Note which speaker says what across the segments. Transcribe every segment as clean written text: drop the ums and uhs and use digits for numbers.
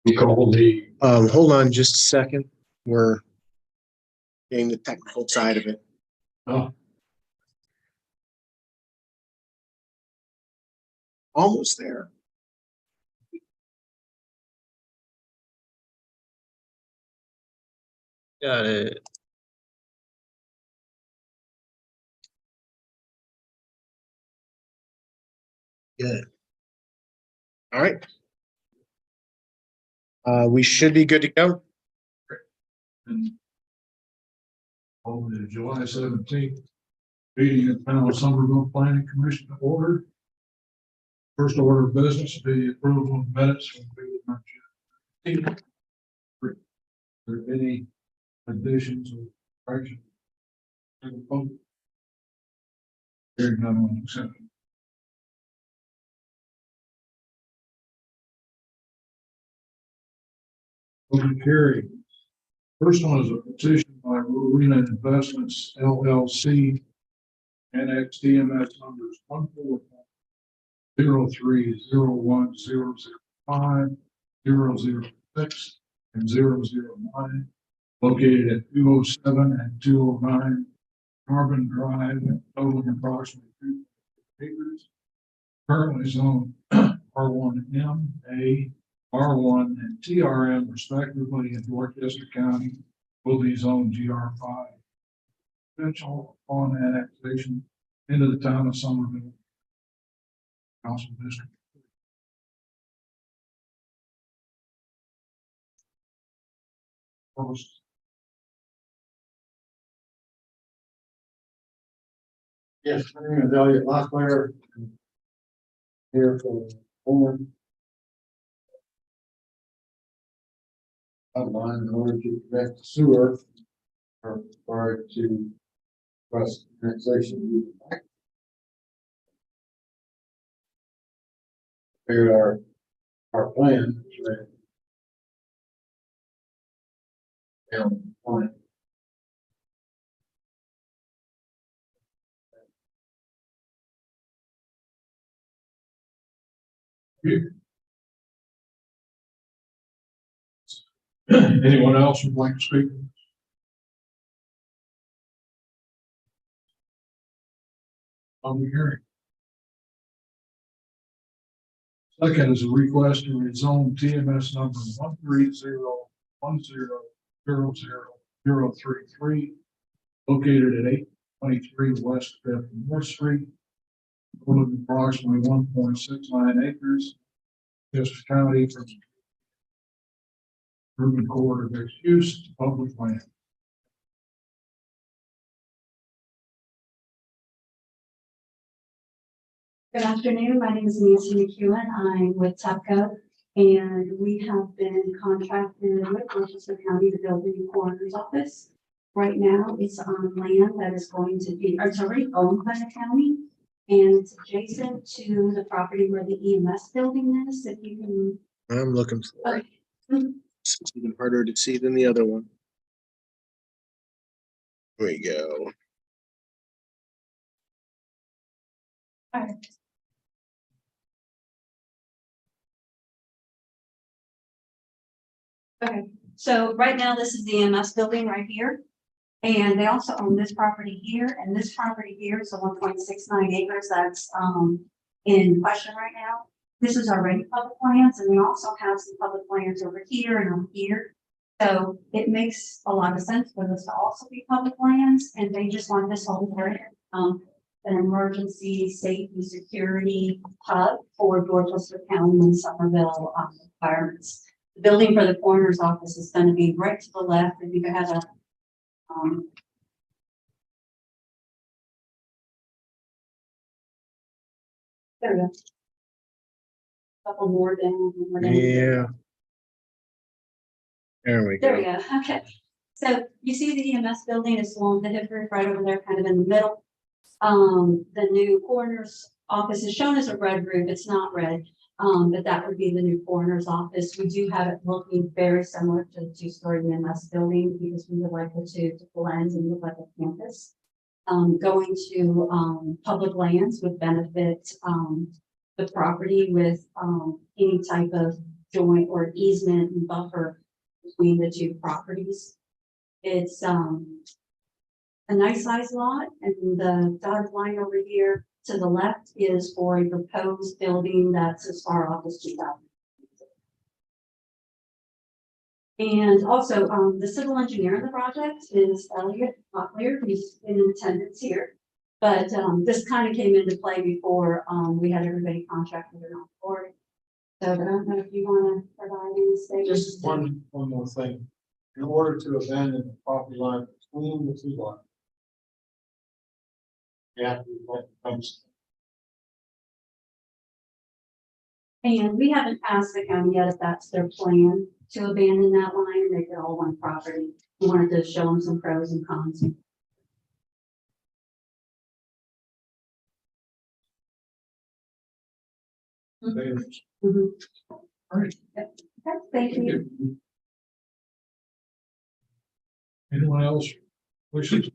Speaker 1: We call the,
Speaker 2: Hold on just a second. We're getting the technical side of it. Almost there.
Speaker 3: Got it.
Speaker 2: Good. All right. We should be good to go.
Speaker 1: on the July 17th meeting of the Town of Somerville Planning Commission to order. First order of business will be approval of minutes from the meeting on June 18th. Are there any additions or corrections? Hearing none on consent. Motion carried. First one is a petition by Rowena Investments LLC, Annex DMS numbers 140301005, 006, and 009, located at 207 and 209 Carbon Drive, totaling approximately 2 acres. Currently zoned R1M, A, R1 and TRM respectively in Dorchester County, will be zoned GR5. Potential upon annexation into the town of Somerville Council District. First.
Speaker 4: Yes, my name is Elliot Locklear. Here for owner. Outline in order to connect the sewer are required to request annexation. Here our plan. Down on it.
Speaker 1: Anyone else would like to speak? On the hearing. Second is a request to rezone TMS number 13010000033, located at 823 West 5th North Street, totaling approximately 1.69 acres, Chester County, from urban core of mixed use to public land.
Speaker 5: Good afternoon. My name is Nancy McEwen. I'm with TEPCO, and we have been contracted with Dorchester County to build a new coroner's office. Right now, it's on land that is going to be, or it's already owned by the county, and it's adjacent to the property where the EMS building is. If you can.
Speaker 2: I'm looking for it.
Speaker 5: Okay.
Speaker 2: It's even harder to see than the other one. There we go.
Speaker 5: All right. Okay, so right now this is the EMS building right here. And they also own this property here, and this property here is the 1.69 acres that's in question right now. This is already public lands, and we also have some public lands over here and over here. So it makes a lot of sense for this to also be public lands, and they just want this whole area an emergency safety security hub for Dorchester County and Somerville environments. The building for the coroner's office is going to be right to the left. If you could have a there we go. Couple more down.
Speaker 2: Yeah. There we
Speaker 5: There we
Speaker 2: go.
Speaker 5: go. Okay. So you see the EMS building is along the hip roof right over there, kind of in the middle. The new coroner's office is shown as a red roof. It's not red. But that would be the new coroner's office. We do have it looking very similar to the two-story EMS building because we would like it to blend and look like a campus. Going to public lands would benefit the property with any type of joint or easement and buffer between the two properties. It's, a nice sized lot, and the dotted line over here to the left is for a proposed building that's as far off as 2000. And also, the civil engineer in the project is Elliot Mocklear, who's in attendance here. But, this kind of came into play before, we had everybody contracted on board. So I don't know if you want to provide any statements.
Speaker 4: Just one more thing. In order to abandon the property line between the two lots. You have to let the fence.
Speaker 5: And we haven't asked the county yet if that's their plan to abandon that line and make it all one property. We wanted to show them some pros and cons. Mhm.
Speaker 1: All right.
Speaker 5: Okay, thank you.
Speaker 1: Anyone else wishes?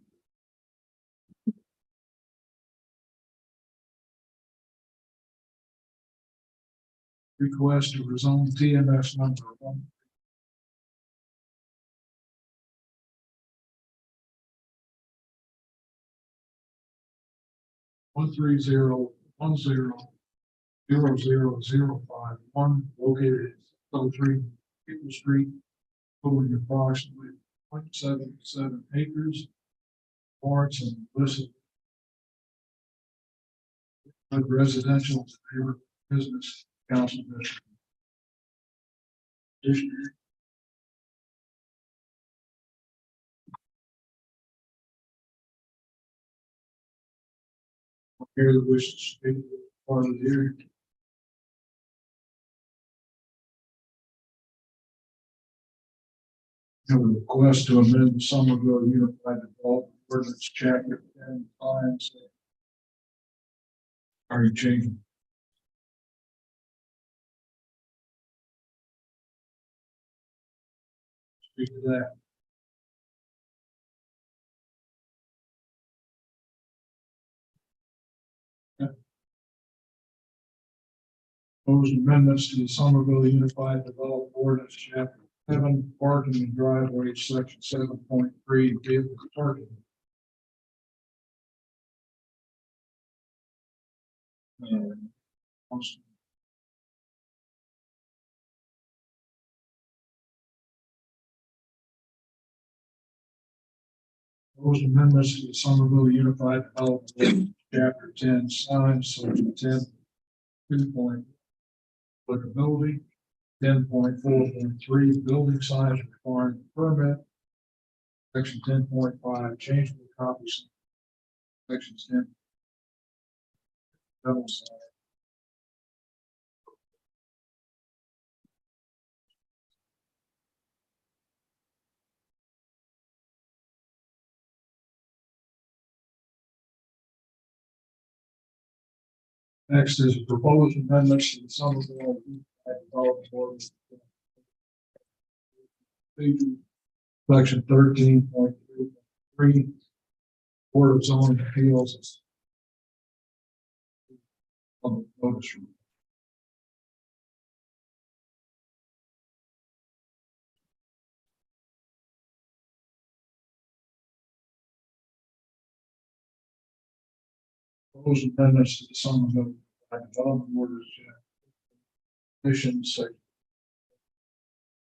Speaker 1: Request to rezone TMS number 130100005 located at 03 People Street, totaling approximately 0.77 acres. Lawrence and listed residential neighborhood business council district. Here the wishes to speak part of the hearing. Have a request to amend the Somerville Unified Development Ordinance Chapter 10 times. Are you changing? Speak to that. Proposed amendments to the Somerville Unified Development Ordinance Chapter 7, parking and driveways, Section 7.3, vehicle parking. Proposed amendments to the Somerville Unified Development Ordinance Chapter 10, signs, Section 10, 2 point applicability, 10.4.3, building size requiring permit, Section 10.5, changeable copies, Section 10. Double sign. Next is proposed amendments to the Somerville Unified Development Ordinance. Section 13.3, Board of Zoning Appeals. Public notice. Proposed amendments to the Somerville Unified Development Orders.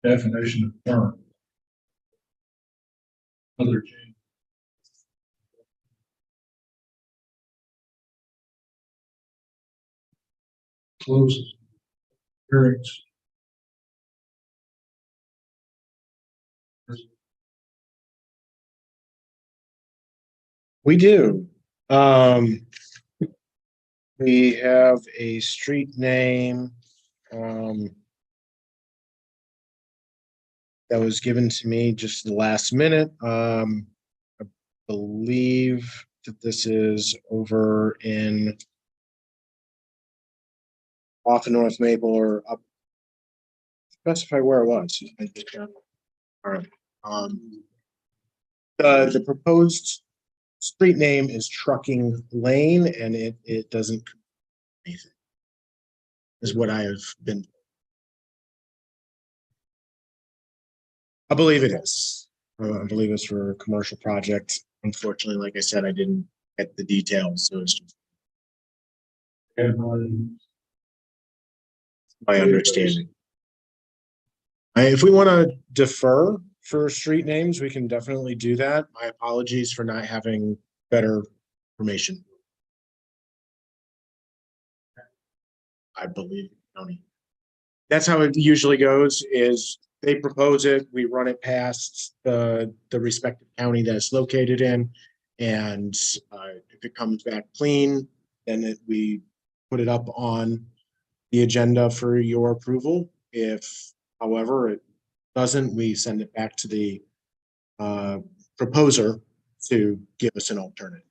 Speaker 1: Definition of term. Other change. Closes. Hearings.
Speaker 2: We do. We have a street name, that was given to me just the last minute. I believe that this is over in off of North Maple or up. Specify where it was. All right. The proposed street name is Trucking Lane, and it doesn't. Is what I have been. I believe it is. I believe it's for a commercial project. Unfortunately, like I said, I didn't get the details, so it's just my understanding. If we want to defer for street names, we can definitely do that. My apologies for not having better information. I believe county. That's how it usually goes, is they propose it, we run it past the respective county that it's located in. And if it comes back clean, then we put it up on the agenda for your approval. If, however, it doesn't, we send it back to the proposer to give us an alternative.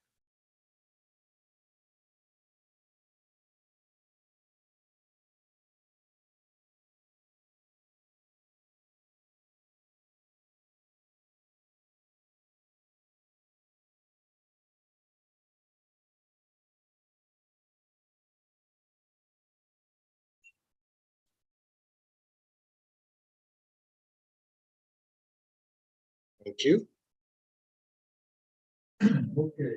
Speaker 2: Thank you.
Speaker 1: Okay.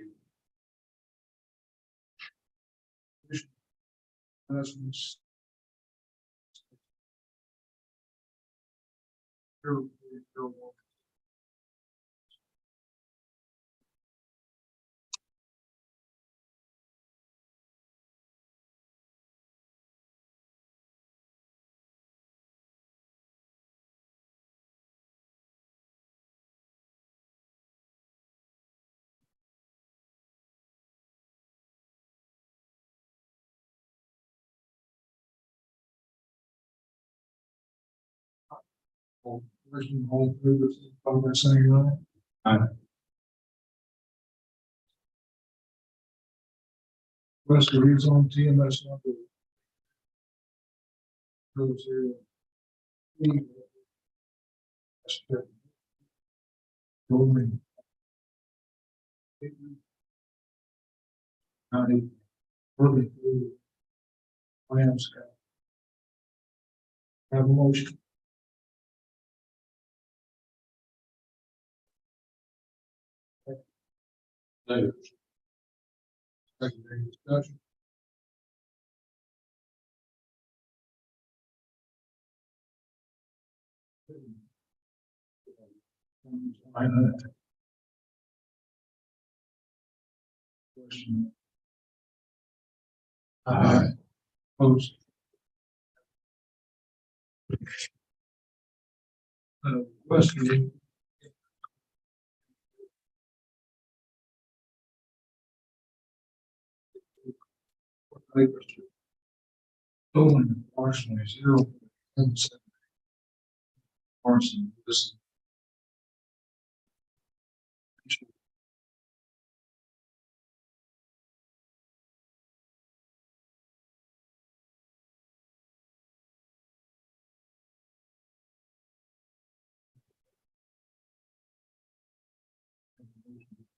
Speaker 1: Announcements. Question, all through this, by saying aye. West of rezone TMS number. 00. Rolling. County. Early. Plans. Have a motion. Later. Secondary discussion. Question. Aye. Opposed. Question. Totaling approximately 0.77. Parson, this.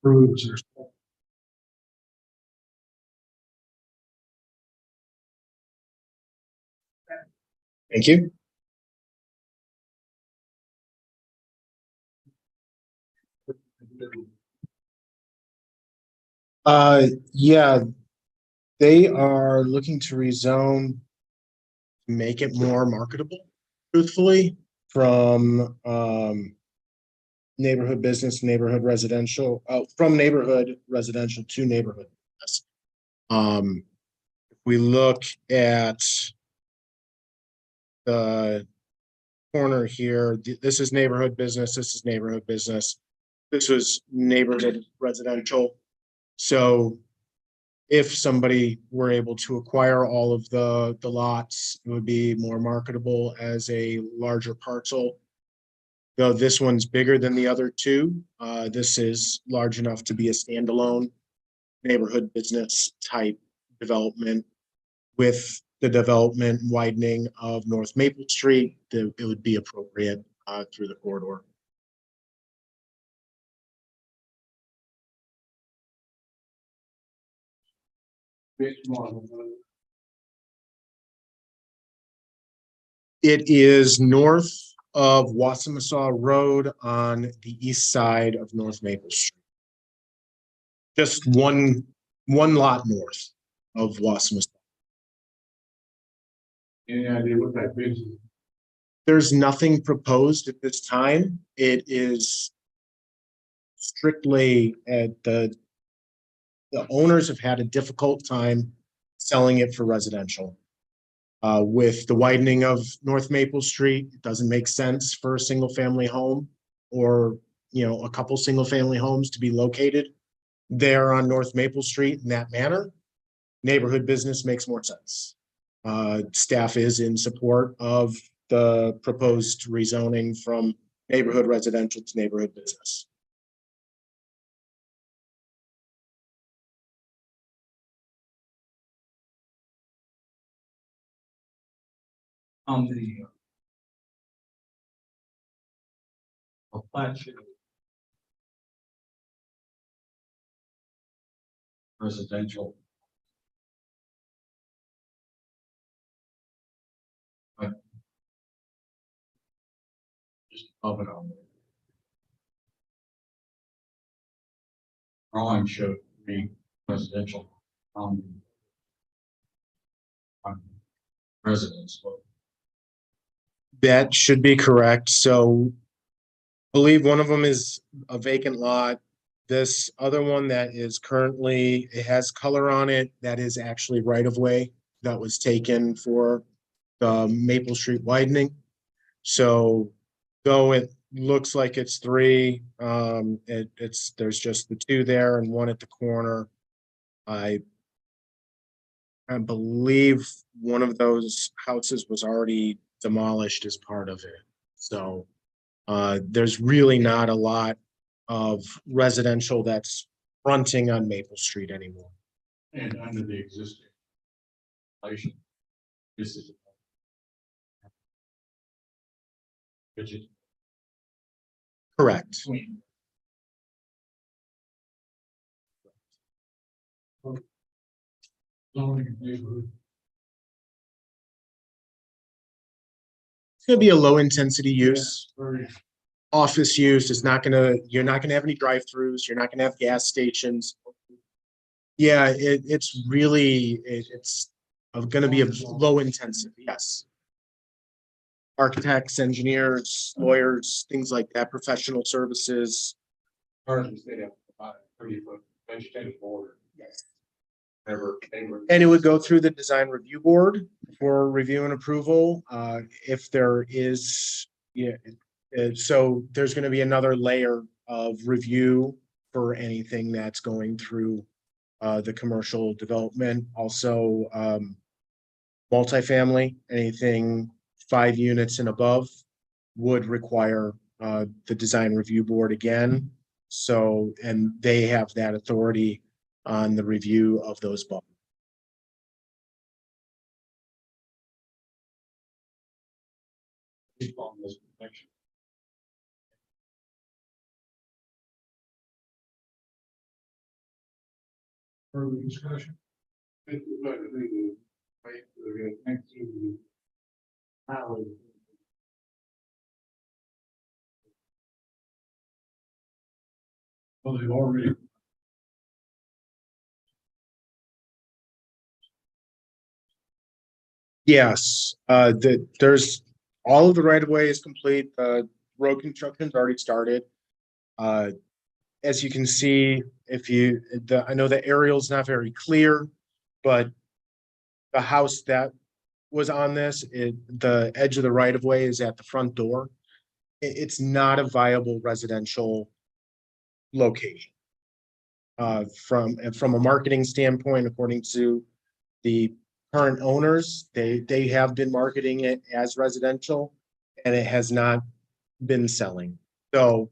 Speaker 1: Proves there's.
Speaker 2: Thank you. Yeah, they are looking to rezone, make it more marketable, truthfully, from neighborhood business, neighborhood residential, from neighborhood residential to neighborhood. If we look at the corner here, this is neighborhood business, this is neighborhood business, this was neighborhood residential. So if somebody were able to acquire all of the lots, it would be more marketable as a larger parcel. Though this one's bigger than the other two, this is large enough to be a standalone neighborhood business type development. With the development widening of North Maple Street, it would be appropriate through the corridor. It is north of Wassamasaw Road on the east side of North Maple Street. Just one lot north of Wassamasaw.
Speaker 1: Any idea what that bid is?
Speaker 2: There's nothing proposed at this time. It is strictly at the owners have had a difficult time selling it for residential. With the widening of North Maple Street, it doesn't make sense for a single family home or, you know, a couple single family homes to be located there on North Maple Street in that manner. Neighborhood business makes more sense. Staff is in support of the proposed rezoning from neighborhood residential to neighborhood business.
Speaker 1: On the plat sheet. Residential. Just above it on there. Drawing showed me residential on residence, but
Speaker 2: That should be correct. So I believe one of them is a vacant lot. This other one that is currently, it has color on it, that is actually right of way that was taken for the Maple Street widening. So though it looks like it's three, there's just the two there and one at the corner. I believe one of those houses was already demolished as part of it. So there's really not a lot of residential that's fronting on Maple Street anymore.
Speaker 1: and under the existing. Relation. This is. Which is
Speaker 2: Correct.
Speaker 1: between. Zoning neighborhood.
Speaker 2: It's gonna be a low intensity use.
Speaker 1: Very.
Speaker 2: Office use is not gonna, you're not gonna have any drive-throughs, you're not gonna have gas stations. Yeah, it's really, it's gonna be a low intensity, yes. Architects, engineers, lawyers, things like that, professional services.
Speaker 1: Ours they have about a 30-foot vegetative border.
Speaker 2: Yes.
Speaker 1: Never.
Speaker 2: And it would go through the design review board for review and approval. If there is, yeah, so there's gonna be another layer of review for anything that's going through the commercial development. Also, multifamily, anything 5 units and above would require the design review board again. So, and they have that authority on the review of those bonds.
Speaker 1: Keep on this protection. Further discussion? It's better to do, wait, we're gonna think through how. Well, they've already.
Speaker 2: Yes, there's all of the right of way is complete. Road construction's already started. As you can see, if you, I know the aerial's not very clear, but the house that was on this, the edge of the right of way is at the front door. It's not a viable residential location. From a marketing standpoint, according to the current owners, they have been marketing it as residential and it has not been selling. So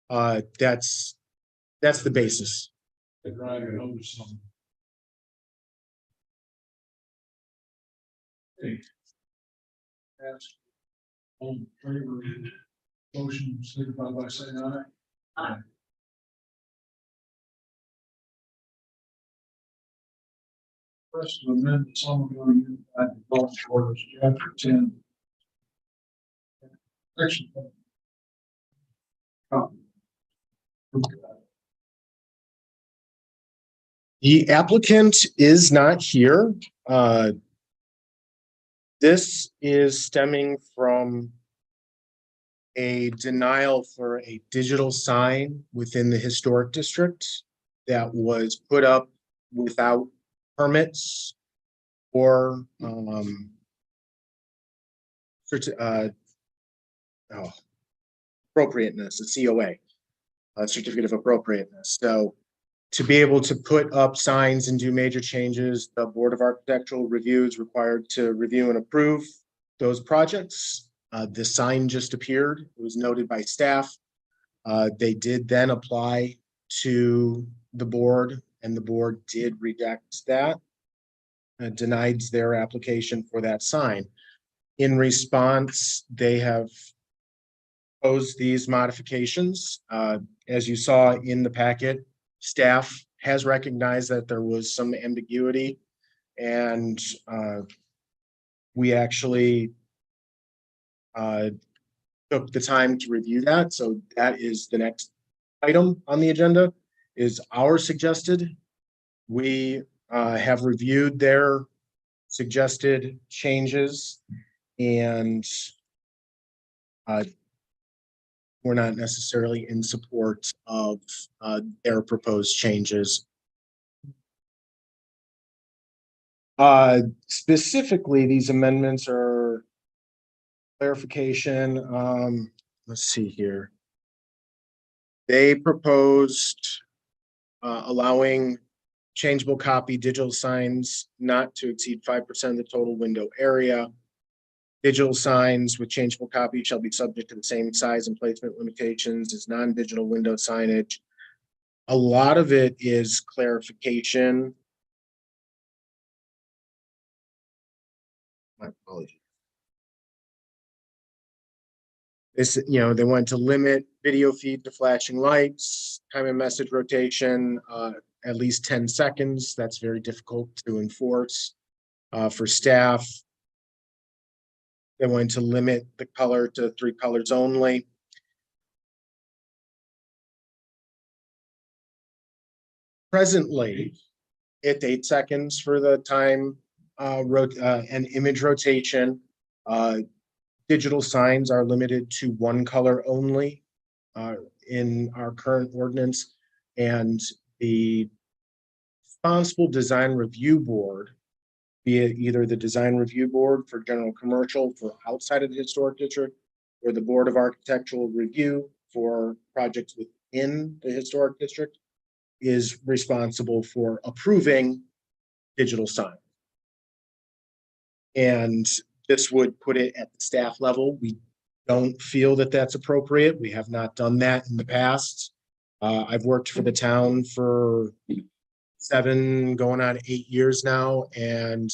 Speaker 2: that's the basis.
Speaker 1: The driver knows some. Hey. Ask. On favor, motion, signify by saying aye. Aye. First to amend the Somerville Unified Development Orders, chapter 10. Action.
Speaker 2: The applicant is not here. This is stemming from a denial for a digital sign within the historic district that was put up without permits or appropriateness, a COA, a certificate of appropriateness. So to be able to put up signs and do major changes, the Board of Architectural Review is required to review and approve those projects. The sign just appeared. It was noted by staff. They did then apply to the board, and the board did reject that, denied their application for that sign. In response, they have posed these modifications. As you saw in the packet, staff has recognized that there was some ambiguity, and we actually took the time to review that. So that is the next item on the agenda, is our suggested. We have reviewed their suggested changes, and we're not necessarily in support of their proposed changes. Specifically, these amendments are clarification. Let's see here. They proposed allowing changeable copy digital signs not to exceed 5% of the total window area. Digital signs with changeable copy shall be subject to the same size and placement limitations as non-digital window signage. A lot of it is clarification. My apologies. This, they want to limit video feed to flashing lights, time and message rotation, at least 10 seconds. That's very difficult to enforce for staff. They want to limit the color to 3 colors only. Presently, it's 8 seconds for the time and image rotation. Digital signs are limited to 1 color only in our current ordinance, and the responsible design review board, be it either the design review board for general commercial for outside of the historic district, or the Board of Architectural Review for projects within the historic district, is responsible for approving digital sign. And this would put it at the staff level. We don't feel that that's appropriate. We have not done that in the past. I've worked for the town for 7 going on 8 years now, and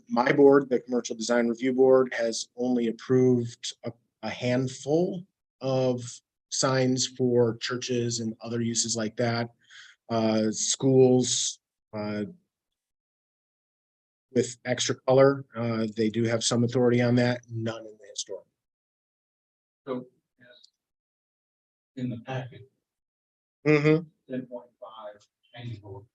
Speaker 2: my board, the Commercial Design Review Board, has only approved a handful of signs for churches and other uses like that. Schools with extra color, they do have some authority on that, none in the historic.
Speaker 1: So, in the packet,
Speaker 2: Mm-hmm.
Speaker 1: 10.5 changeable.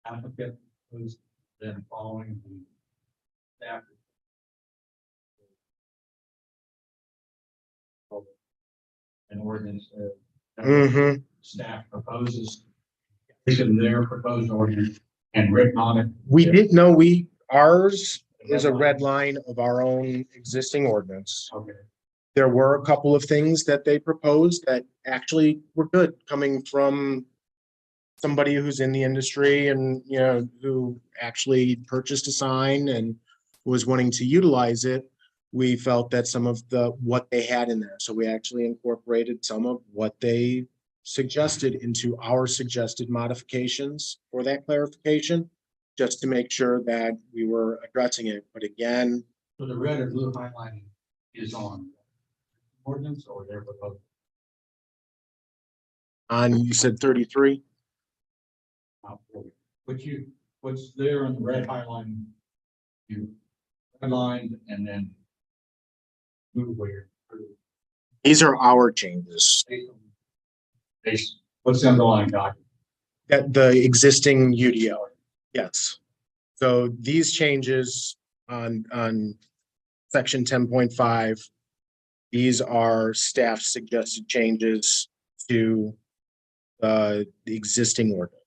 Speaker 1: Applicant was then following the staff. An ordinance that
Speaker 2: Mm-hmm.
Speaker 1: staff proposes, taken their proposed ordinance and written on it.
Speaker 2: We did know ours is a red line of our own existing ordinance.
Speaker 1: Okay.
Speaker 2: There were a couple of things that they proposed that actually were good, coming from somebody who's in the industry and, who actually purchased a sign and was wanting to utilize it. We felt that some of what they had in there. So we actually incorporated some of what they suggested into our suggested modifications for that clarification, just to make sure that we were addressing it. But again,
Speaker 1: So the red or blue highlighting is on ordinance or their proposal?
Speaker 2: On, you said 33?
Speaker 1: What's there in the red highline? You redlined and then move where.
Speaker 2: These are our changes.
Speaker 1: What's the underlying document?
Speaker 2: That the existing UDO, yes. So these changes on section 10.5, these are staff suggested changes to the existing ordinance.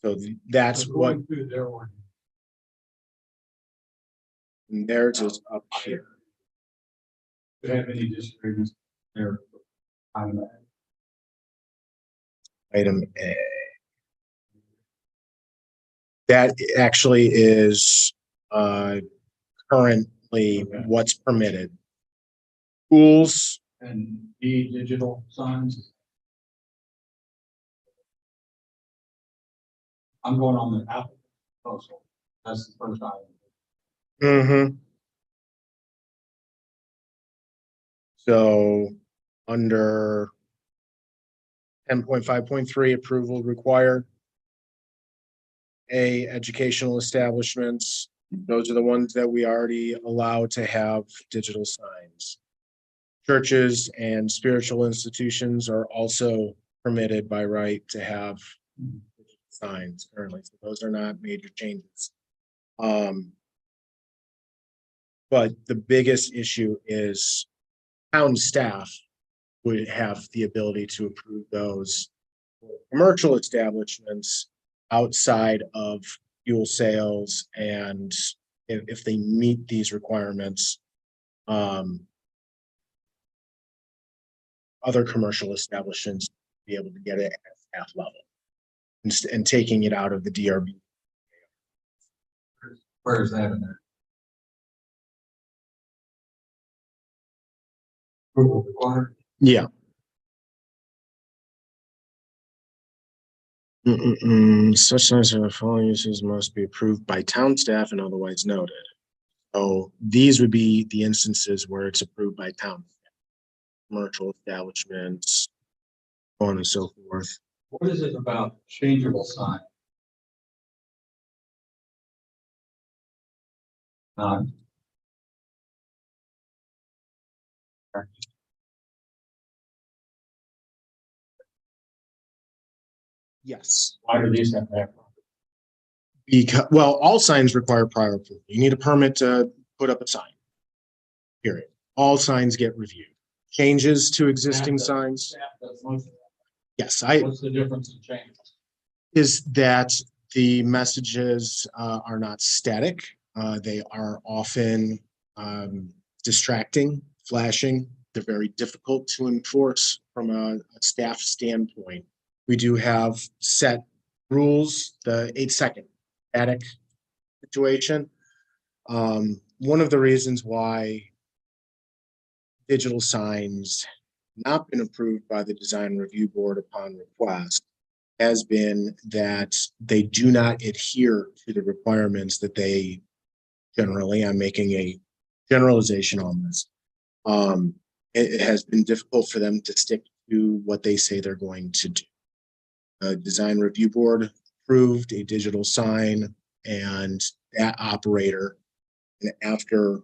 Speaker 2: So that's what,
Speaker 1: Going through their ordinance.
Speaker 2: theirs is up here.
Speaker 1: Do you have any disagreements there?
Speaker 2: Item A. That actually is currently what's permitted. Schools,
Speaker 1: And the digital signs. I'm going on the Apple proposal. That's the first item.
Speaker 2: So under 10.5.3, approval required. A, educational establishments, those are the ones that we already allow to have digital signs. Churches and spiritual institutions are also permitted by right to have signs currently, so those are not major changes. But the biggest issue is town staff would have the ability to approve those for commercial establishments outside of fuel sales, and if they meet these requirements, other commercial establishments be able to get it at staff level and taking it out of the DRB.
Speaker 1: Where is that in there? Approval required.
Speaker 2: Yeah. Such signs of the following uses must be approved by town staff and otherwise noted. So these would be the instances where it's approved by town. Commercial establishments, so on and so forth.
Speaker 1: What is it about changeable sign?
Speaker 2: Yes.
Speaker 1: Why do these have to have?
Speaker 2: Because, well, all signs require prior approval. You need a permit to put up a sign. Period. All signs get reviewed. Changes to existing signs. Yes,
Speaker 1: What's the difference in change?
Speaker 2: is that the messages are not static. They are often distracting, flashing. They're very difficult to enforce from a staff standpoint. We do have set rules, the 8-second static situation. One of the reasons why digital signs not been approved by the design review board upon request has been that they do not adhere to the requirements that they generally, I'm making a generalization on this. It has been difficult for them to stick to what they say they're going to do. The design review board approved a digital sign, and that operator, and after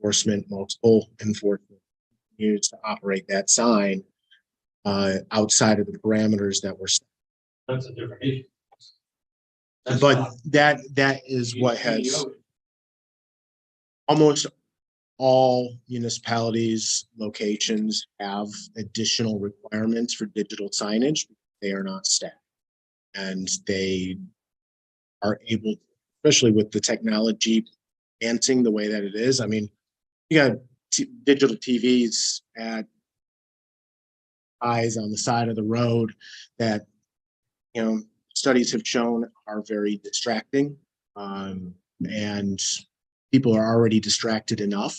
Speaker 2: multiple enforcement used to operate that sign outside of the parameters that were set.
Speaker 1: That's a different issue.
Speaker 2: But that is what has almost all municipalities, locations have additional requirements for digital signage. They are not static, and they are able, especially with the technology advancing the way that it is. I mean, you got digital TVs at eyes on the side of the road that, you know, studies have shown are very distracting, and people are already distracted enough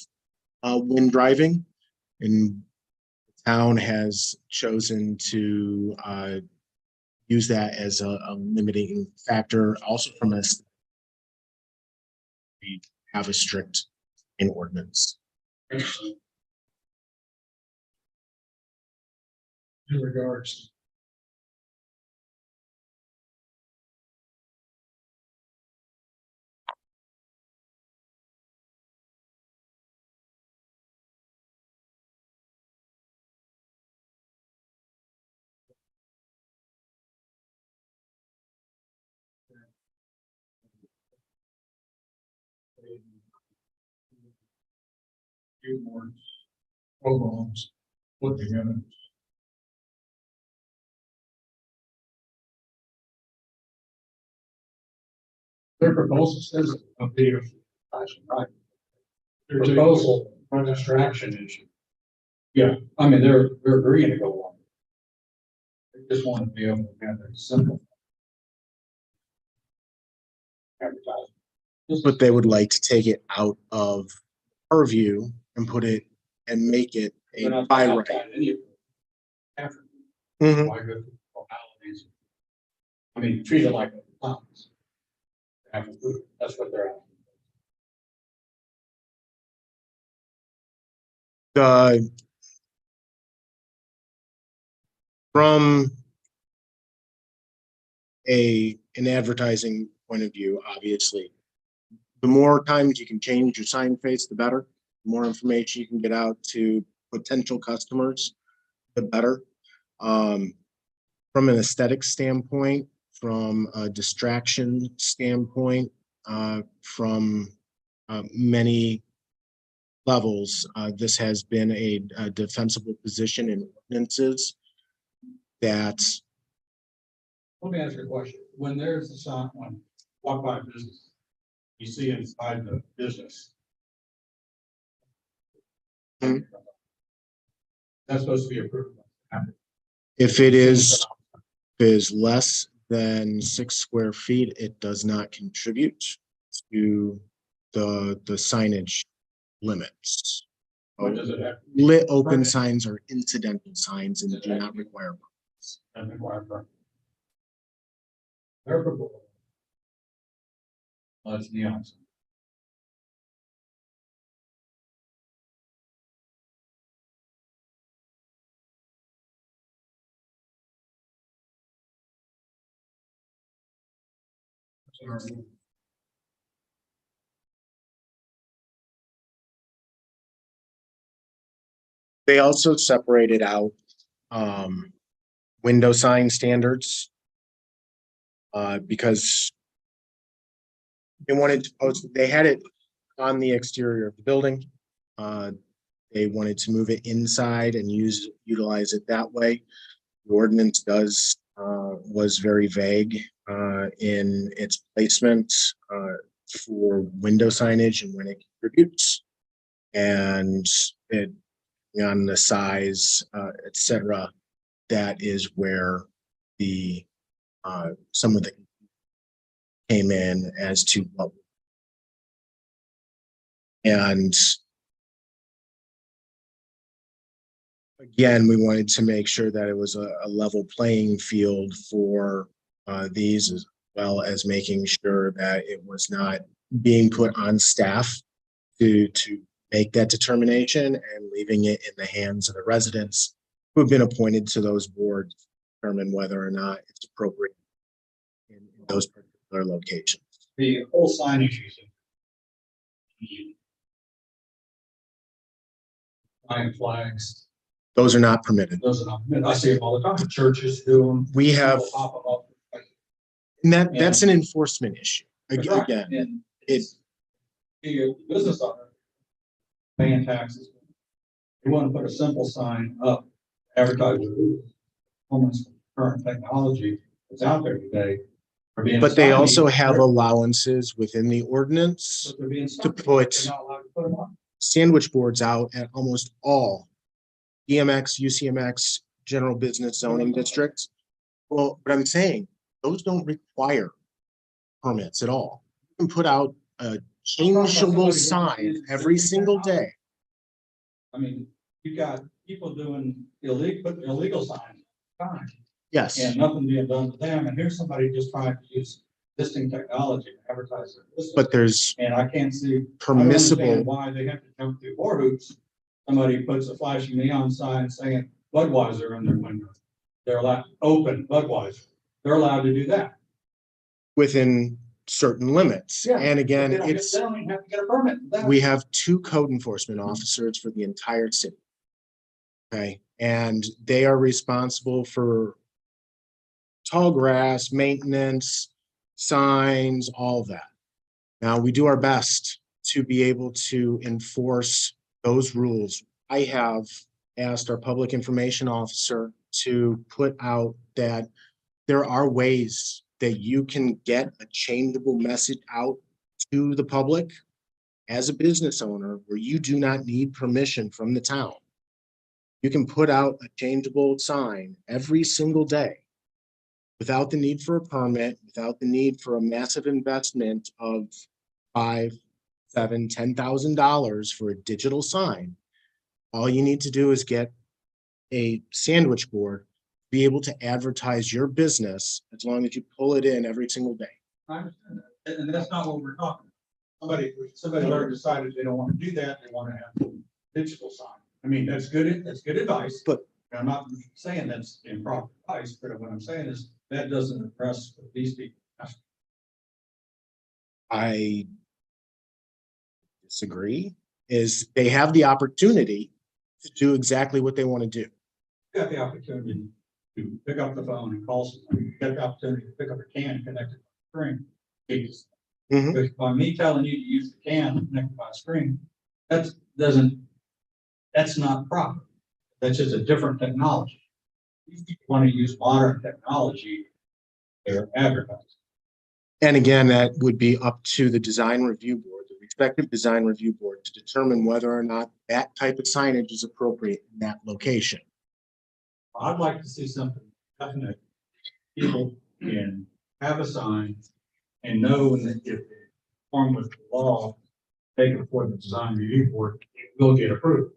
Speaker 2: when driving, and the town has chosen to use that as a limiting factor. Also from us, we have a strict ordinance.
Speaker 1: in regards. Few more programs put together. Their proposal says a bit of fashion, right? Their proposal on distraction issue. Yeah, I mean, they're agreeing to go on. They just want to be able to have it simple. Advertising.
Speaker 2: but they would like to take it out of purview and put it and make it
Speaker 1: They're
Speaker 2: a
Speaker 1: not
Speaker 2: by right.
Speaker 1: outside any of it. After,
Speaker 2: Mhm.
Speaker 1: why go through formalities? I mean, treat it like a class. After food, that's what they're asking.
Speaker 2: The from an advertising point of view, obviously, the more times you can change your sign face, the better. The more information you can get out to potential customers, the better. From an aesthetic standpoint, from a distraction standpoint, from many levels, this has been a defensible position in ordinances that
Speaker 1: Let me ask you a question. When there's a sign, when walk by a business, you see inside the business.
Speaker 2: Hmm.
Speaker 1: That's supposed to be approved.
Speaker 2: if it is less than 6 square feet, it does not contribute to the signage limits.
Speaker 1: What does it have?
Speaker 2: Lit open signs are incidental signs and do not require.
Speaker 1: Doesn't require a permit. Their proposal. Well, it's neon. sign. Sorry.
Speaker 2: They also separated out window sign standards because they wanted to post, they had it on the exterior of the building. They wanted to move it inside and utilize it that way. The ordinance was very vague in its placement for window signage and when it contributes. And it on the size, et cetera, that is where the some of the came in as to what. And again, we wanted to make sure that it was a level playing field for these, as well as making sure that it was not being put on staff to make that determination and leaving it in the hands of the residents who have been appointed to those boards to determine whether or not it's appropriate in those particular locations.
Speaker 1: The whole sign issues. Flags,
Speaker 2: Those are not permitted.
Speaker 1: those are not, I see them all the time, churches do them.
Speaker 2: We have,
Speaker 1: People pop 'em up.
Speaker 2: and that's an enforcement issue.
Speaker 1: Right.
Speaker 2: Again,
Speaker 1: And
Speaker 2: it's
Speaker 1: the business owner paying taxes. You want to put a simple sign up, advertising homeless current technology that's out there today. are being
Speaker 2: but they
Speaker 1: signed,
Speaker 2: also have
Speaker 1: they're-
Speaker 2: allowances within the ordinance
Speaker 1: but they're being
Speaker 2: to
Speaker 1: signed.
Speaker 2: put
Speaker 1: They're not allowed to put them up.
Speaker 2: sandwich boards out at almost all EMX, UCMX, general business zoning districts. Well, but I'm saying, those don't require permits at all. You can put out a changeable sign every single day.
Speaker 1: I mean, you got people doing illegal signs, fine,
Speaker 2: Yes,
Speaker 1: and nothing being done to them, and here's somebody just trying to use existing technology to advertise their business.
Speaker 2: but there's
Speaker 1: And I can't see. I don't
Speaker 2: permissible,
Speaker 1: understand why they have to jump through more hoops. Somebody puts a flashing neon sign saying Budweiser in their window.
Speaker 3: they're allowed, open Budweiser, they're allowed to do that.
Speaker 2: within certain limits.
Speaker 3: Yeah,
Speaker 2: And again,
Speaker 3: They don't
Speaker 2: it's,
Speaker 3: they don't even have to get a permit for that.
Speaker 2: we have 2 code enforcement officers for the entire city. Okay, and they are responsible for tall grass, maintenance, signs, all that. Now, we do our best to be able to enforce those rules. I have asked our public information officer to put out that there are ways that you can get a changeable message out to the public as a business owner where you do not need permission from the town. You can put out a changeable sign every single day without the need for a permit, without the need for a massive investment of $5, $7, $10,000 for a digital sign. All you need to do is get a sandwich board, be able to advertise your business as long as you pull it in every single day.
Speaker 3: I understand that. And that's not what we're talking about. Somebody already decided they don't want to do that, they want to have a digital sign. I mean, that's good advice.
Speaker 2: But-
Speaker 3: I'm not saying that's improper advice, but what I'm saying is that doesn't impress these people.
Speaker 2: I disagree, is they have the opportunity to do exactly what they want to do.
Speaker 3: You got the opportunity to pick up the phone and call somebody, you got the opportunity to pick up a can connected to the screen. It's-
Speaker 2: Mhm.
Speaker 3: But by me telling you to use the can connected by a screen, that's not proper. That's just a different technology. If you want to use modern technology, they're advertising.
Speaker 2: And again, that would be up to the design review board, the respective design review board, to determine whether or not that type of signage is appropriate in that location.
Speaker 3: I'd like to see something definite. People can have a sign and know that if they conform with the law, take it before the design review board, it will get approved.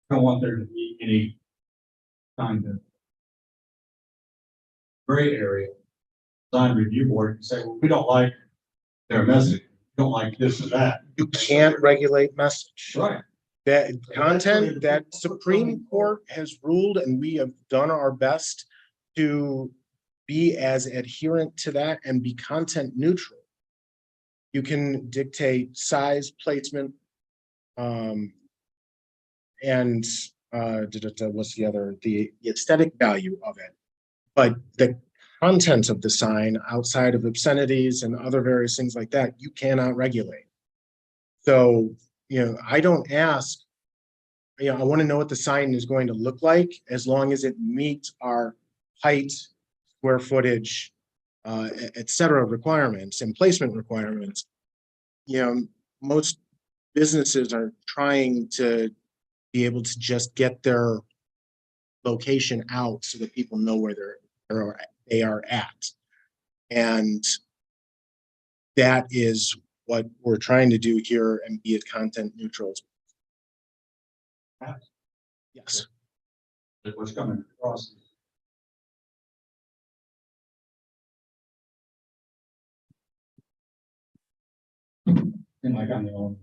Speaker 3: I don't want there to be any kind of gray area. Design review board can say, well, we don't like their message, we don't like this or that.
Speaker 2: You can't regulate message.
Speaker 3: Right.
Speaker 2: That content that Supreme Court has ruled, and we have done our best to be as adherent to that and be content neutral. You can dictate size, placement, and what's the other, the aesthetic value of it. But the content of the sign, outside of obscenities and other various things like that, you cannot regulate. So, I don't ask, I want to know what the sign is going to look like, as long as it meets our height, square footage, et cetera, requirements and placement requirements. Most businesses are trying to be able to just get their location out so that people know where they are at. And that is what we're trying to do here, and be as content neutral. Yes.
Speaker 3: What's coming across. And like I'm the only.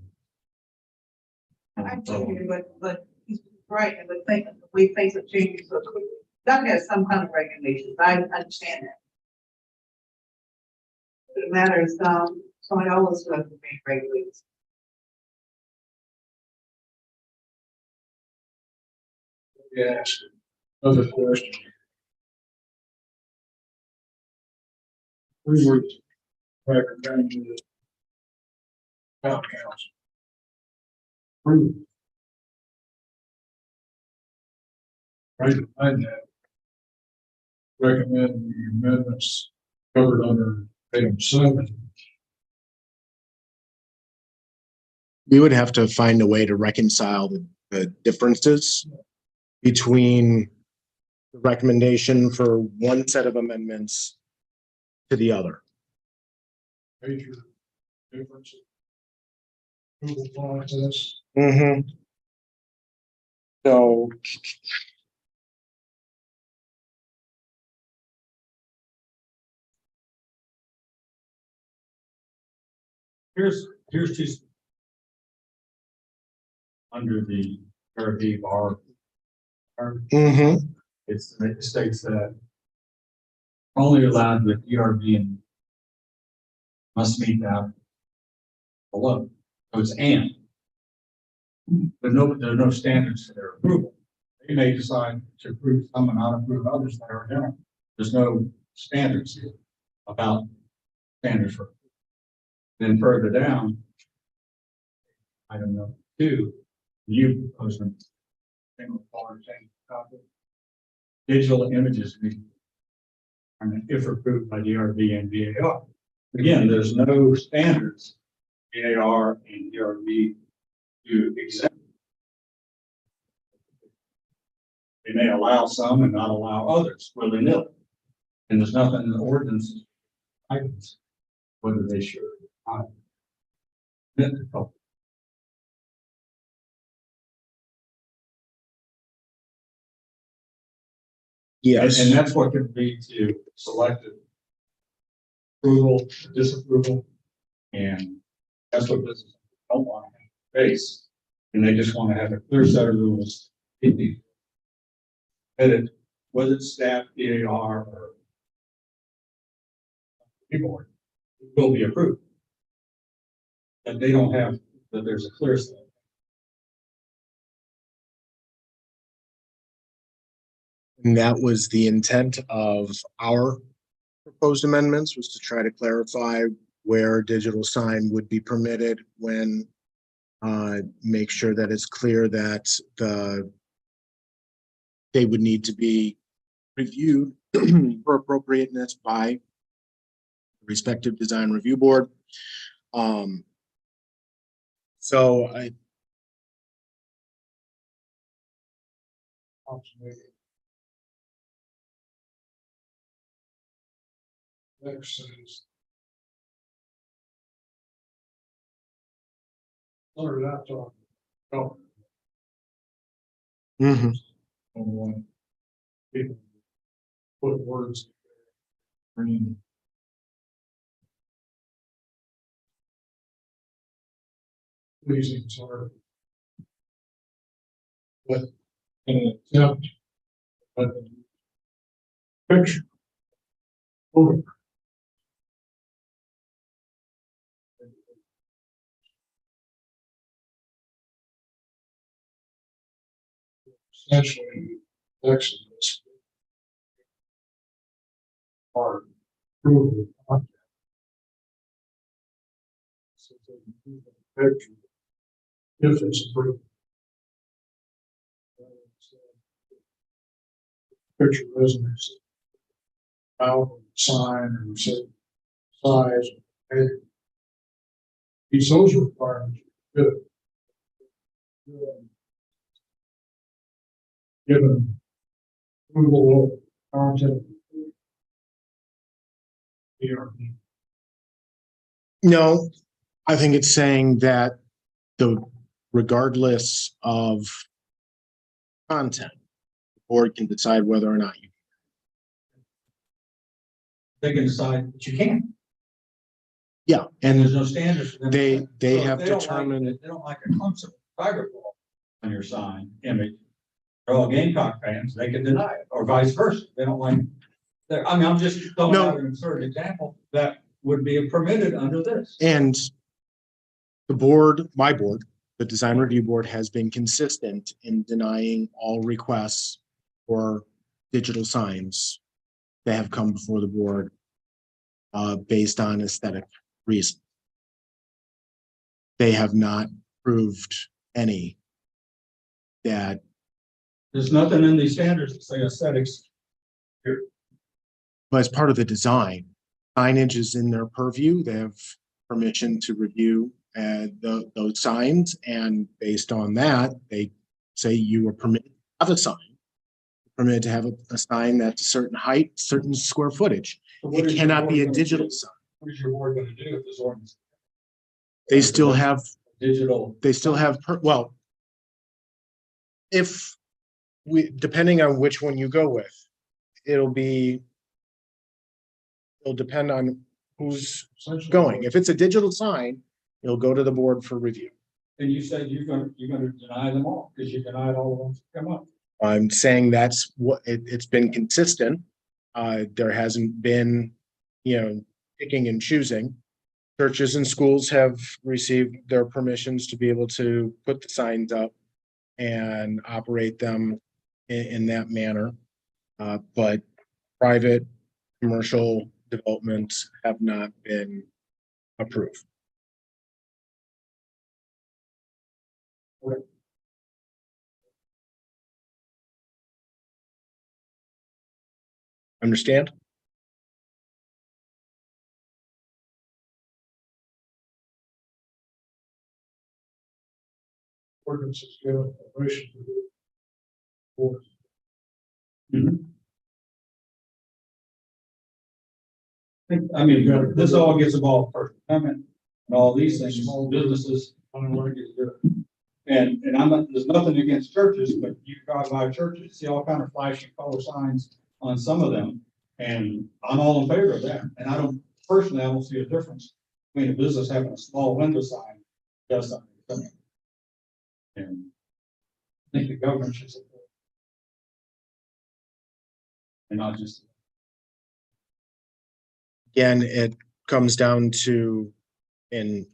Speaker 6: I do, but he's right, and we face a change so quickly. That has some kind of regulations, I understand that. The matter is, someone always has to be regulated.
Speaker 1: Yes. Other question. We would recommend the town council. Approve. Right, behind that. Recommend the amendments covered under item 7.
Speaker 2: We would have to find a way to reconcile the differences between the recommendation for one set of amendments to the other.
Speaker 1: Major differences. Approval process.
Speaker 2: So.
Speaker 3: Here's just. Under the RV bar, it states that only allowed with ERB and must meet that below. So it's and. There are no standards for their approval. They may decide to approve some and not approve others that are different. There's no standards here about standards for. Then further down, item number 2, you propose them. Digital images, if approved by DRB and VAR. Again, there's no standards, VAR and DRB to exempt. They may allow some and not allow others, willy-nilly. And there's nothing in the ordinance items, whether they should or not.
Speaker 2: Yes.
Speaker 3: And that's what could lead to selective approval, disapproval, and that's what businesses don't want to face. And they just want to have a clear set of rules. Edit, whether it's staff, DAR, or people, it will be approved. But they don't have, that there's a clear set.
Speaker 2: And that was the intent of our proposed amendments, was to try to clarify where digital sign would be permitted when make sure that it's clear that they would need to be reviewed for appropriateness by the respective design review board. So
Speaker 1: Next is. Or that talk. Oh.
Speaker 2: mhm.
Speaker 1: People put words. Green. Pleasing, sort of. But an attempt. But. Picture. Over. Essentially, excellence. Or approval. So they can do the picture. If it's approved. Picture resonates. Out, sign, or say, size, and these social requirements. Good. Given approval of content. Here.
Speaker 2: No, I think it's saying that regardless of content, the board can decide whether or not you.
Speaker 3: They can decide that you can,
Speaker 2: Yeah,
Speaker 3: and
Speaker 2: and
Speaker 3: there's no standards for them.
Speaker 2: they
Speaker 3: So if
Speaker 2: have
Speaker 3: they don't like-
Speaker 2: determined,
Speaker 3: if They don't like a clumps of fiber ball on your sign image. They're all Gamecock fans, they can deny it, or vice versa. They don't like. I mean, I'm just throwing
Speaker 2: No.
Speaker 3: out an absurd example that would be permitted under this.
Speaker 2: and the board, my board, the design review board has been consistent in denying all requests for digital signs that have come before the board based on aesthetic reasons. They have not proved any that,
Speaker 3: There's nothing in these standards that say aesthetics.
Speaker 2: but as part of the design, signage is in their purview. They have permission to review those signs, and based on that, they say you are permitted to have a sign. Permitted to have a sign that's a certain height, certain square footage.
Speaker 3: So what
Speaker 2: It
Speaker 3: is your
Speaker 2: cannot
Speaker 3: board
Speaker 2: be a
Speaker 3: gonna
Speaker 2: digital
Speaker 3: do?
Speaker 2: sign.
Speaker 3: What is your board gonna do if this ordinance?
Speaker 2: They still have,
Speaker 3: Digital.
Speaker 2: well, if depending on which one you go with, it'll depend on who's going. If it's a digital sign, it'll go to the board for review.
Speaker 3: And you said you're gonna deny them all, because you denied all the ones that come up.
Speaker 2: I'm saying that's what it's been consistent There hasn't been, picking and choosing. Churches and schools have received their permissions to be able to put the signs up and operate them in that manner. But private, commercial developments have not been approved. Understand?
Speaker 1: Ordinances given permission to do. Or
Speaker 3: I mean, this all gets involved first amendment and all these things, small businesses,
Speaker 1: I don't like it, good.
Speaker 3: and I'm not, there's nothing against churches, but you drive by churches, see all kind of flashing color signs on some of them. And I'm all in favor of that. And I don't see a difference between a business having a small window sign, does something. And I think the government should support. And not just.
Speaker 2: Again, it comes down to, in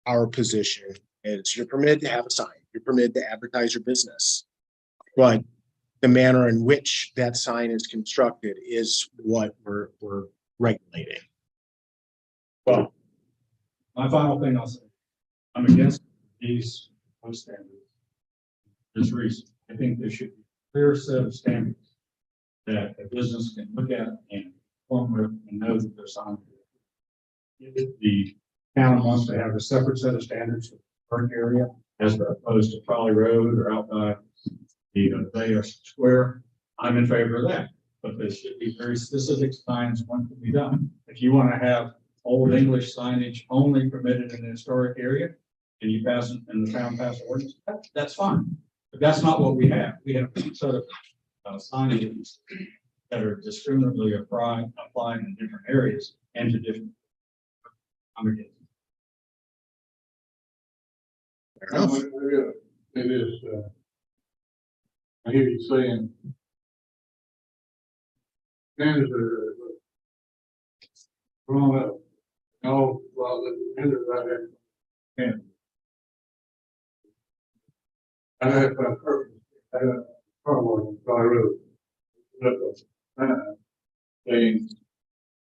Speaker 2: our position, is you're permitted to have a sign, you're permitted to advertise your business. But the manner in which that sign is constructed is what we're regulating.
Speaker 3: Well, my final thing I'll say, I'm against these standards. This reason, I think there should be a clear set of standards that a business can look at and form with and know that they're signed. If the town wants to have a separate set of standards for the park area as opposed to Trolley Road or out by the Bay or Square, I'm in favor of that. But there should be very specific signs when can be done. If you want to have Old English signage only permitted in the historic area, and you pass it, and the town passes ordinance, that's fine. But that's not what we have. We have a set of signages that are discriminately applied in different areas and to different. I'm against it.
Speaker 2: Fair enough.
Speaker 1: It is, I hear you saying. Standards are wrong up. No, well, the standards right there. And I had a purpose, I had a car wash on Troy Road. Look, saying,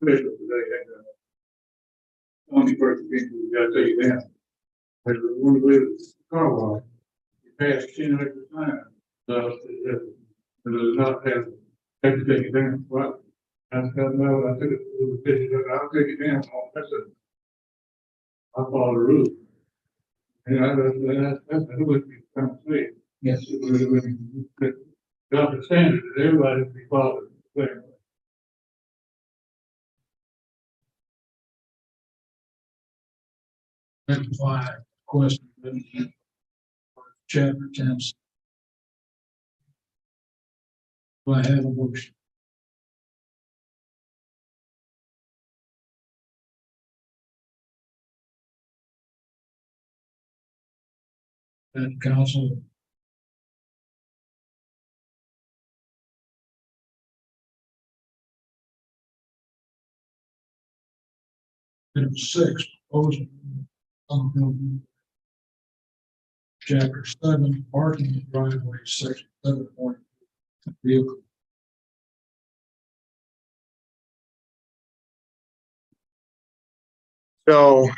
Speaker 1: special today, and only person people gotta take it down. But when we leave the car wash, you pass 10 extra times, so it does not have to take it down. Well, I said, no, I took it to the picture, I'll take it down, that's it. I follow the rules. And that's what you come to say. Yes. Got the standard that everybody be followed. Simplify question. Chapter 10. Do I have a motion? And council. Item 6, proposal. Chapter 7, parking driveway, section 7. Vehicle.
Speaker 2: So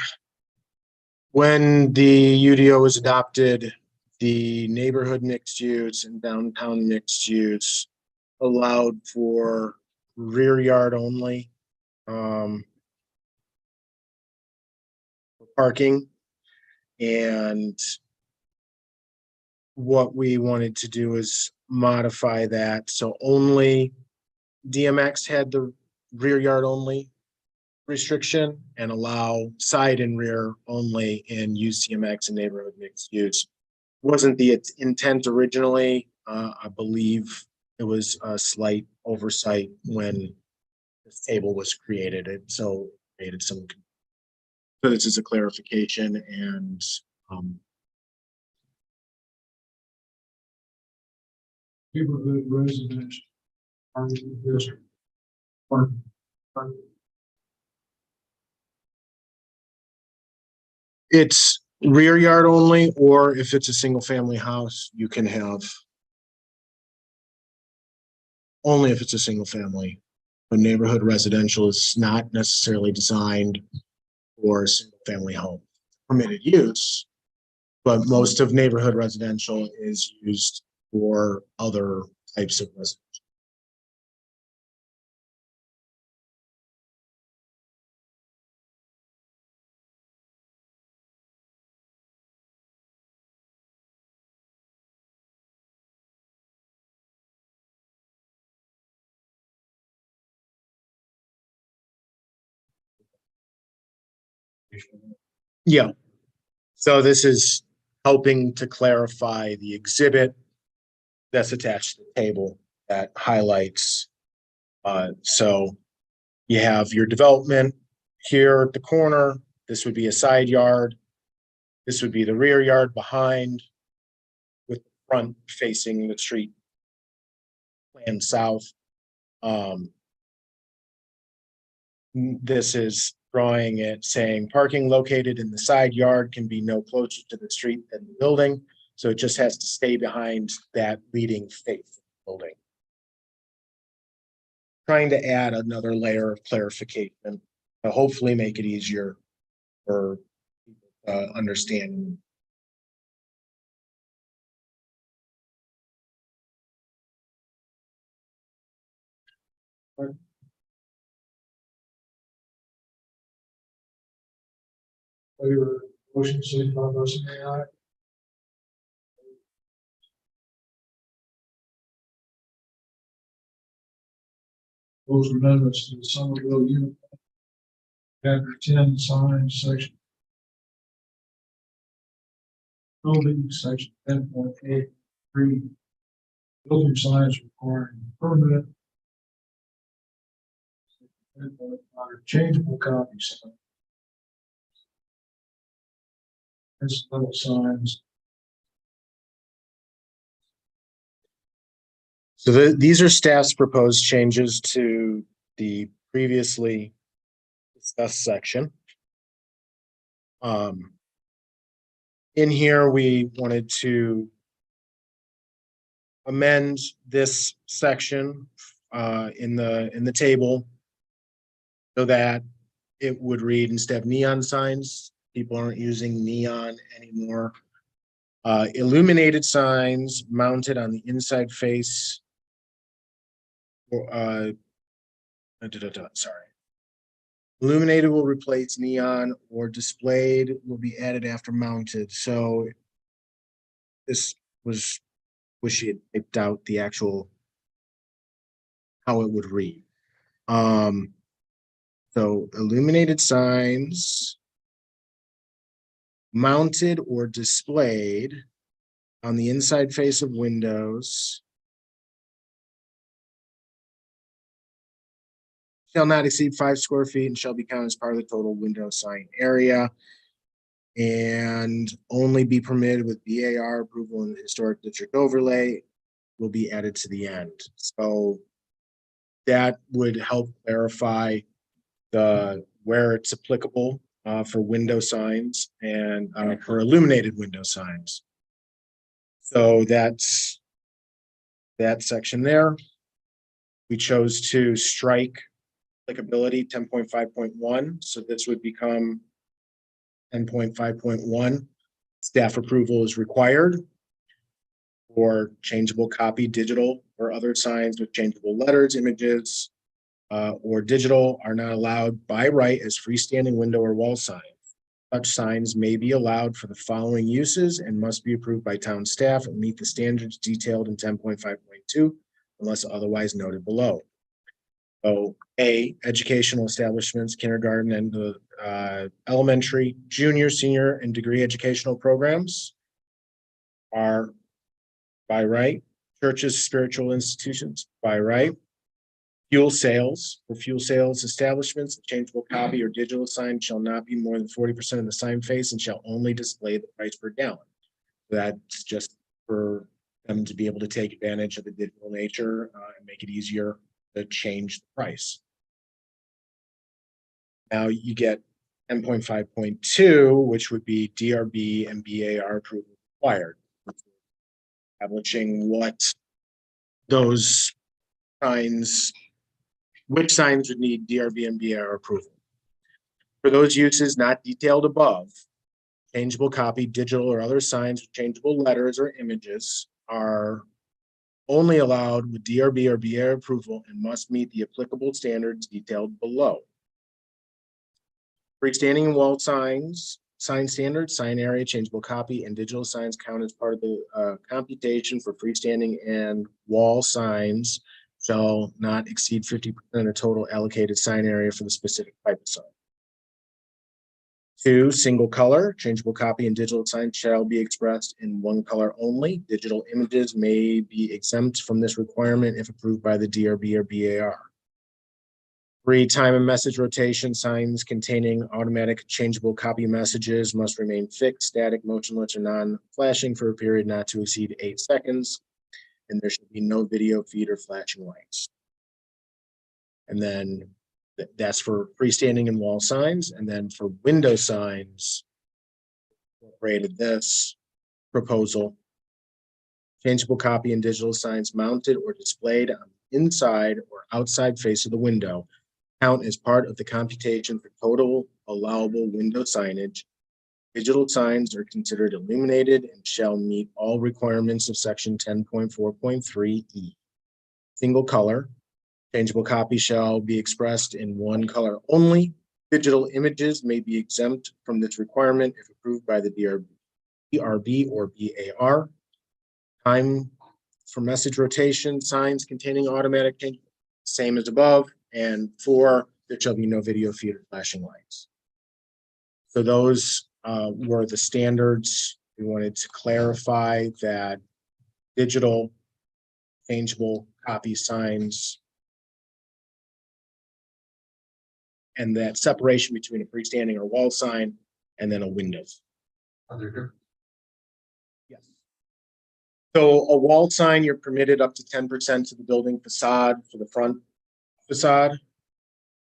Speaker 2: when the UDO was adopted, the neighborhood mixed use and downtown mixed use allowed for rear yard only parking. And what we wanted to do is modify that. So only DMX had the rear yard only restriction and allow side and rear only in UCMX and neighborhood mixed use. Wasn't the intent originally. I believe it was a slight oversight when this table was created. It so created some. So this is a clarification and
Speaker 1: Neighborhood residential. Parking district. Parking.
Speaker 2: It's rear yard only, or if it's a single family house, you can have only if it's a single family. But neighborhood residential is not necessarily designed for a single family home. Permitted use, but most of neighborhood residential is used for other types of residential. Yeah. So this is helping to clarify the exhibit that's attached to the table that highlights. So you have your development here at the corner. This would be a side yard. This would be the rear yard behind, with the front facing the street and south. This is drawing it saying parking located in the side yard can be no closer to the street than the building. So it just has to stay behind that leading face building. Trying to add another layer of clarification to hopefully make it easier for people to understand.
Speaker 1: Favor, motion, signify by saying aye. Those amendments to the Somerville Unit. Chapter 10, signs, section. Building, section 10.83. Building signs requiring permit. 10.5, changeable copies. Incidental signs.
Speaker 2: So these are staff's proposed changes to the previously discussed section. In here, we wanted to amend this section in the table so that it would read, instead of neon signs, people aren't using neon anymore. Illuminated signs mounted on the inside face. Sorry. Illuminated will replace neon, or displayed will be added after mounted. So this was, wish she had typed out the actual how it would read. So illuminated signs mounted or displayed on the inside face of windows shall not exceed 5 square feet and shall be counted as part of the total window sign area, and only be permitted with BAR approval and historic district overlay will be added to the end. So that would help clarify where it's applicable for window signs and for illuminated window signs. So that's that section there. We chose to strike applicability 10.5.1. So this would become 10.5.1. Staff approval is required for changeable copy, digital, or other signs with changeable letters, images, or digital are not allowed by right as freestanding window or wall signs. Such signs may be allowed for the following uses and must be approved by town staff and meet the standards detailed in 10.5.2 unless otherwise noted below. So A, educational establishments, kindergarten and elementary, junior, senior, and degree educational programs are by right. Churches, spiritual institutions by right. Fuel sales, for fuel sales establishments, the changeable copy or digital sign shall not be more than 40% of the sign face and shall only display the price per gallon. That's just for them to be able to take advantage of the digital nature and make it easier to change the price. Now you get 10.5.2, which would be DRB and BAR approval required. Establishing what those signs, which signs would need DRB and BAR approval. For those uses not detailed above, changeable copy, digital or other signs with changeable letters or images are only allowed with DRB or BAR approval and must meet the applicable standards detailed below. Freestanding and wall signs, sign standards, sign area, changeable copy, and digital signs count as part of the computation for freestanding and wall signs shall not exceed 50% of total allocated sign area for the specific type of sign. 2, single color, changeable copy and digital signs shall be expressed in one color only. Digital images may be exempt from this requirement if approved by the DRB or BAR. 3, time and message rotation signs containing automatic changeable copy messages must remain fixed, static, motionless, or non-flashing for a period not to exceed 8 seconds. And there should be no video feed or flashing lights. And then that's for freestanding and wall signs. And then for window signs, rated this proposal. Changeable copy and digital signs mounted or displayed on the inside or outside face of the window count as part of the computation for total allowable window signage. Digital signs are considered illuminated and shall meet all requirements of section 10.4.3E. Single color, changeable copy shall be expressed in one color only. Digital images may be exempt from this requirement if approved by the DRB or BAR. Time for message rotation signs containing automatic change, same as above. And 4, there shall be no video feed or flashing lights. So those were the standards. We wanted to clarify that digital changeable copy signs and that separation between a freestanding or wall sign and then a windows.
Speaker 1: Are there different?
Speaker 2: Yes. So a wall sign, you're permitted up to 10% of the building facade for the front facade.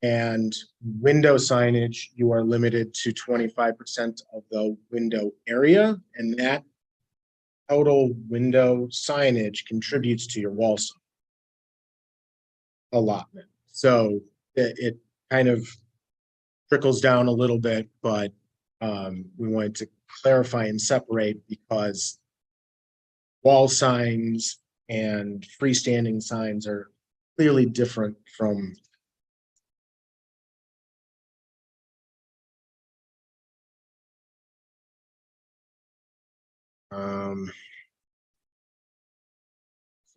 Speaker 2: And window signage, you are limited to 25% of the window area, and that total window signage contributes to your wall sign allotment. So it kind of trickles down a little bit, but we wanted to clarify and separate because wall signs and freestanding signs are clearly different from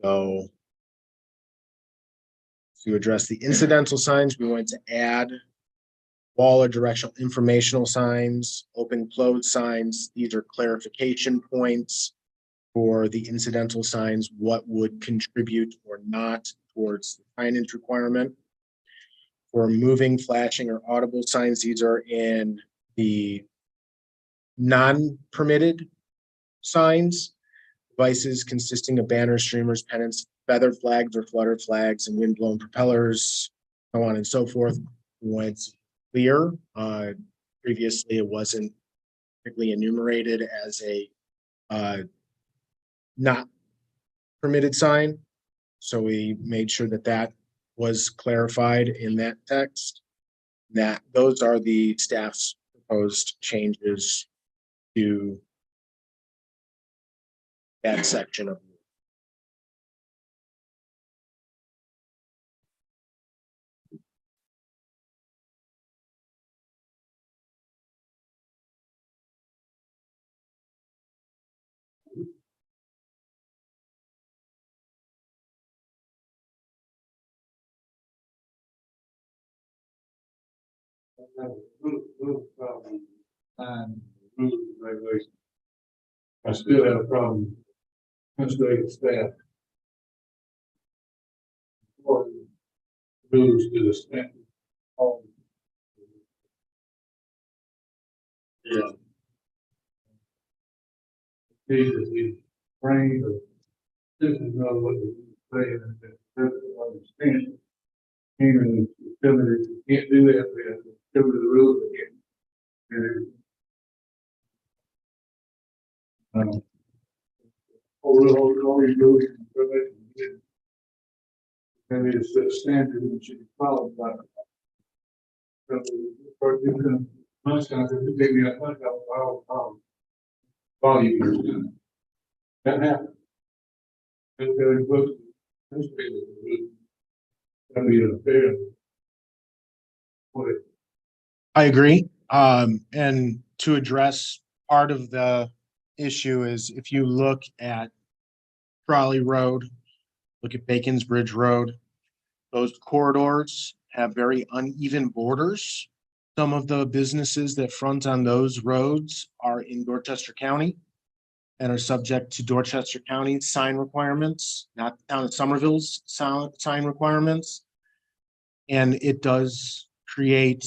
Speaker 2: so to address the incidental signs, we wanted to add wall or directional informational signs, open close signs. These are clarification points for the incidental signs, what would contribute or not towards the signage requirement. For moving, flashing, or audible signs, these are in the non-permitted signs. Devices consisting of banners, streamers, pennants, feather flags or flutter flags, and wind-blown propellers, so on and so forth. When it's clear, previously it wasn't strictly enumerated as a not permitted sign. So we made sure that that was clarified in that text. That those are the staff's proposed changes to that section of.
Speaker 4: Little problem. Rules and regulations. I still have a problem. Administrative staff. Or rules to the staff. Yeah. Jesus, we trained or citizens know what they say and understand. Can't do that, we have to Give me the rules again. All you do is. And it's a standard that you follow, but. For you can, most times, if you give me a hundred, volume. That happens. It's very close. This is. I mean, fair. What it-
Speaker 2: I agree. And to address part of the issue is if you look at Trolley Road, look at Bacon's Bridge Road, those corridors have very uneven borders. Some of the businesses that front on those roads are in Dorchester County and are subject to Dorchester County sign requirements, not the town of Somerville's sign requirements. And it does create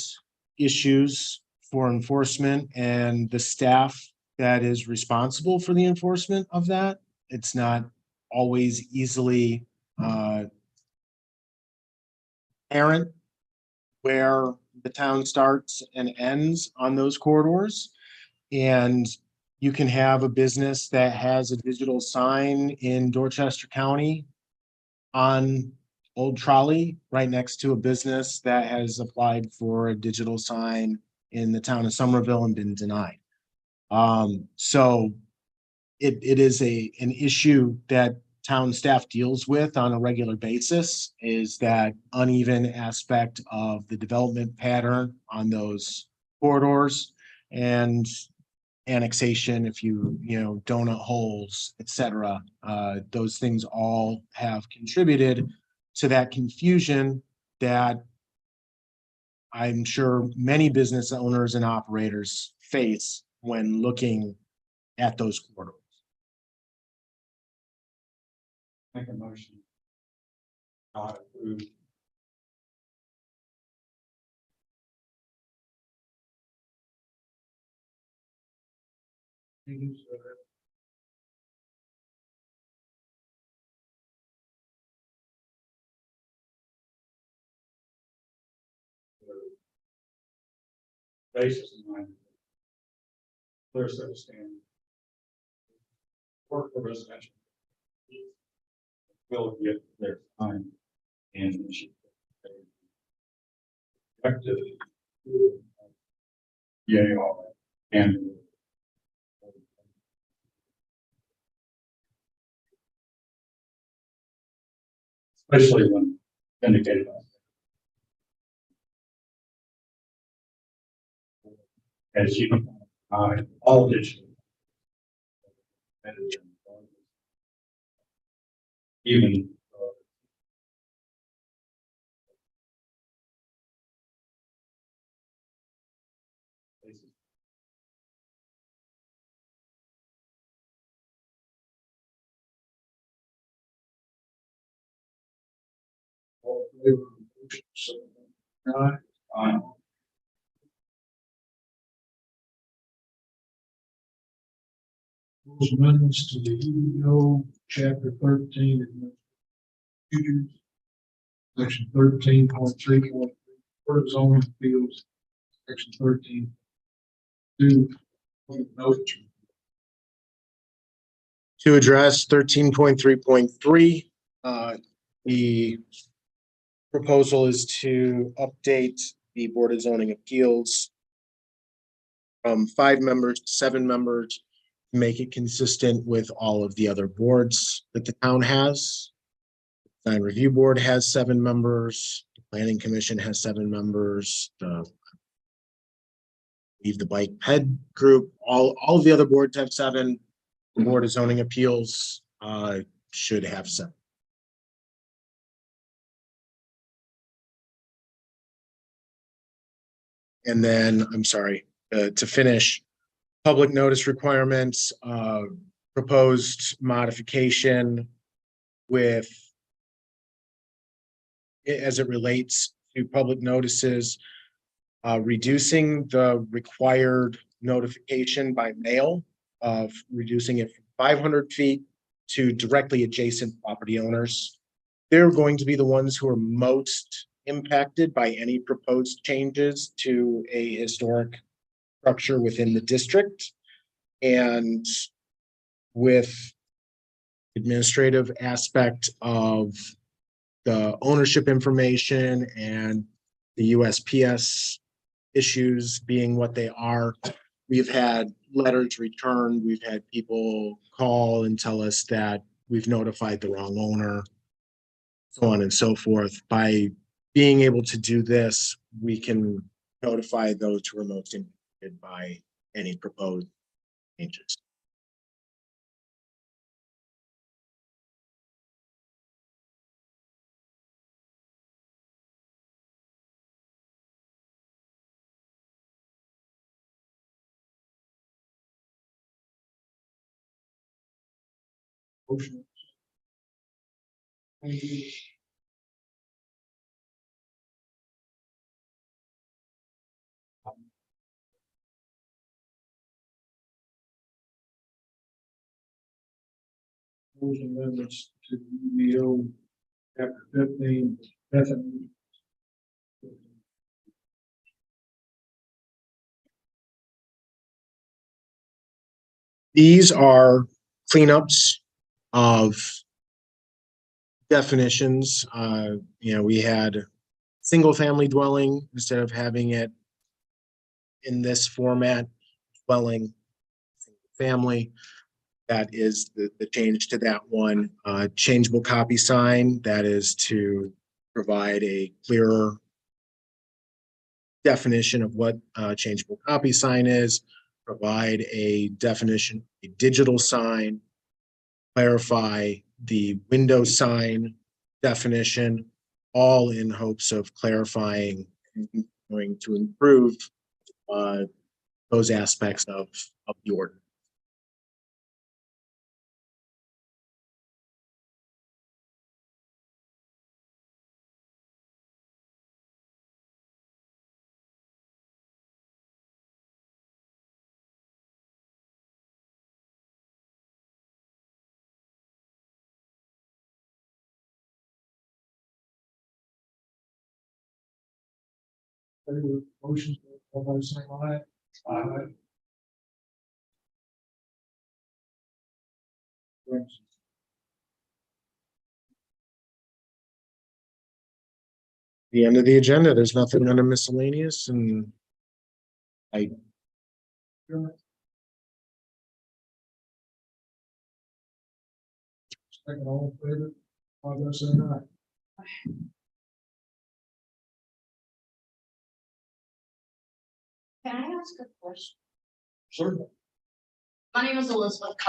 Speaker 2: issues for enforcement and the staff that is responsible for the enforcement of that. It's not always easily apparent where the town starts and ends on those corridors. And you can have a business that has a digital sign in Dorchester County on Old Trolley, right next to a business that has applied for a digital sign in the town of Somerville and been denied. So it is an issue that town staff deals with on a regular basis, is that uneven aspect of the development pattern on those corridors and annexation, if you donut holes, et cetera. Those things all have contributed to that confusion that I'm sure many business owners and operators face when looking at those corridors.
Speaker 3: Make a motion. Not approve. Basis in mind. Clear set of standards. Work for residential. Will get their time and. Effective. Yeah, all that. And. Especially when indicated. As you know, all digital. Even.
Speaker 1: All in favor of the motion, say aye.
Speaker 3: Aye.
Speaker 1: Those amendments to the UDO, chapter 13, futures, section 13.3, for zoning appeals, section 13.
Speaker 2: To address 13.3.3, the proposal is to update the Board of Zoning Appeals from 5 members to 7 members, to make it consistent with all of the other boards that the town has. The Design Review Board has 7 members, the Planning Commission has 7 members, the Bike Ped Group, all of the other boards have 7. The Board of Zoning Appeals should have 7. And then, I'm sorry, to finish, public notice requirements, proposed modification with, as it relates to public notices, reducing the required notification by mail, of reducing it from 500 feet to directly adjacent property owners. They're going to be the ones who are most impacted by any proposed changes to a historic structure within the district. And with administrative aspect of the ownership information and the USPS issues being what they are, we've had letters returned, we've had people call and tell us that we've notified the wrong owner, so on and so forth. By being able to do this, we can notify those who are most impacted by any proposed changes.
Speaker 1: Motion. Those amendments to UDO chapter 15, Bethany.
Speaker 2: These are cleanups of definitions. We had single family dwelling instead of having it in this format, dwelling, family. That is the change to that one. Changeable copy sign, that is to provide a clearer definition of what changeable copy sign is, provide a definition, a digital sign, clarify the window sign definition, all in hopes of clarifying and going to improve those aspects of the ordinance.
Speaker 1: Motion, everybody say aye. Aye.
Speaker 2: The end of the agenda, there's nothing under miscellaneous and
Speaker 1: Second, all in favor, all say aye.
Speaker 7: Can I ask a question?
Speaker 1: Certainly.
Speaker 7: My name is Elizabeth Cox.